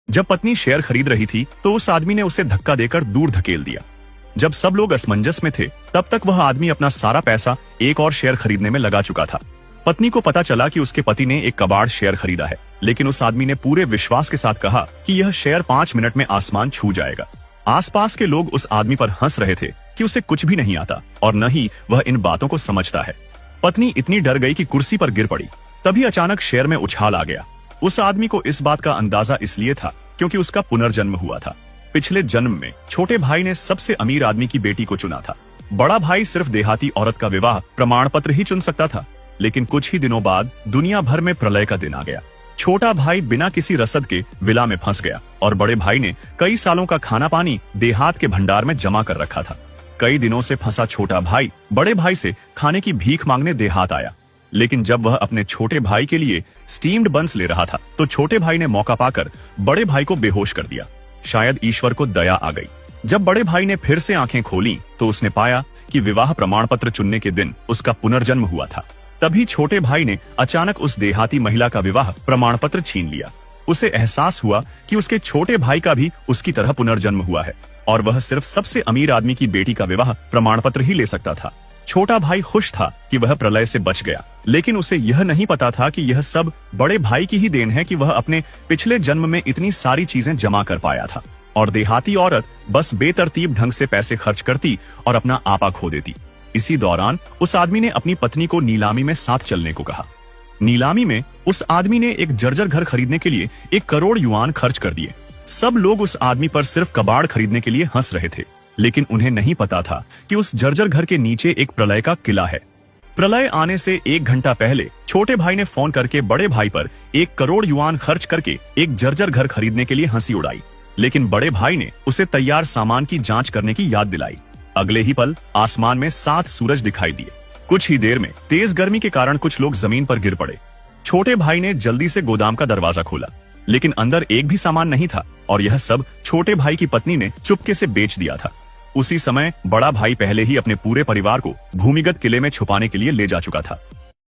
जब पत्नी शेयर खरीद रही थी तो उस आदमी ने उसे धक्का देकर दूर धकेल दिया। जब सब लोग असमंजस में थे तब तक वह आदमी अपना सारा पैसा एक और शेयर खरीदने में लगा चुका था। पत्नी को पता चला कि उसके पति ने एक कबाड़ शेयर खरीदा है, लेकिन उस आदमी ने पूरे विश्वास के साथ कहा कि यह शेयर 5 मिनट में आसमान छू जाएगा। आसपास के लोग उस आदमी पर हंस रहे थे कि उसे कुछ भी नहीं आता और न ही वह इन बातों को समझता है। पत्नी इतनी डर गई कि कुर्सी पर गिर पड़ी। तभी अचानक शेयर में उछाल आ गया। उस आदमी को इस बात का अंदाजा इसलिए था क्योंकि उसका पुनर्जन्म हुआ था। पिछले जन्म में छोटे भाई ने सबसे अमीर आदमी की बेटी को चुना था। बड़ा भाई सिर्फ देहाती औरत का विवाह प्रमाण पत्र ही चुन सकता था। लेकिन कुछ ही दिनों बाद दुनिया भर में प्रलय का दिन आ गया। छोटा भाई बिना किसी रसद के विला में फंस गया और बड़े भाई ने कई सालों का खाना पानी देहात के भंडार में जमा कर रखा था। कई दिनों से फंसा छोटा भाई बड़े भाई से खाने की भीख मांगने देहात आया। लेकिन जब वह अपने छोटे भाई के लिए स्टीम्ड बंस ले रहा था तो छोटे भाई ने मौका पाकर बड़े भाई को बेहोश कर दिया। शायद ईश्वर को दया आ गई। जब बड़े भाई ने फिर से आंखें खोली तो उसने पाया कि विवाह प्रमाण पत्र चुनने के दिन उसका पुनर्जन्म हुआ था। तभी छोटे भाई ने अचानक उस देहाती महिला का विवाह प्रमाण पत्र छीन लिया। उसे एहसास हुआ कि उसके छोटे भाई का भी उसकी तरह पुनर्जन्म हुआ है और वह सिर्फ सबसे अमीर आदमी की बेटी का विवाह प्रमाण पत्र ही ले सकता था। छोटा भाई खुश था कि वह प्रलय से बच गया, लेकिन उसे यह नहीं पता था कि यह सब बड़े भाई की ही देन है कि वह अपने पिछले जन्म में इतनी सारी चीजें जमा कर पाया था और देहाती औरत बस बेतरतीब ढंग से पैसे खर्च करती और अपना आपा खो देती। इसी दौरान उस आदमी ने अपनी पत्नी को नीलामी में साथ चलने को कहा। नीलामी में उस आदमी ने एक जर्जर घर खरीदने के लिए 1 करोड़ युआन खर्च कर दिए। सब लोग उस आदमी पर सिर्फ कबाड़ खरीदने के लिए हंस रहे थे, लेकिन उन्हें नहीं पता था कि उस जर्जर घर के नीचे एक प्रलय का किला है। प्रलय आने से 1 घंटा पहले छोटे भाई ने फोन करके बड़े भाई पर 1 करोड़ युआन खर्च करके एक जर्जर घर खरीदने के लिए हंसी उड़ाई, लेकिन बड़े भाई ने उसे तैयार सामान की जांच करने की याद दिलाई। अगले ही पल आसमान में 7 सूरज दिखाई दिए। कुछ ही देर में तेज गर्मी के कारण कुछ लोग जमीन पर गिर पड़े। छोटे भाई ने जल्दी से गोदाम का दरवाजा खोला, लेकिन अंदर एक भी सामान नहीं था और यह सब छोटे भाई की पत्नी ने चुपके से बेच दिया था। उसी समय बड़ा भाई पहले ही अपने पूरे परिवार को भूमिगत किले में छुपाने के लिए ले जा चुका था।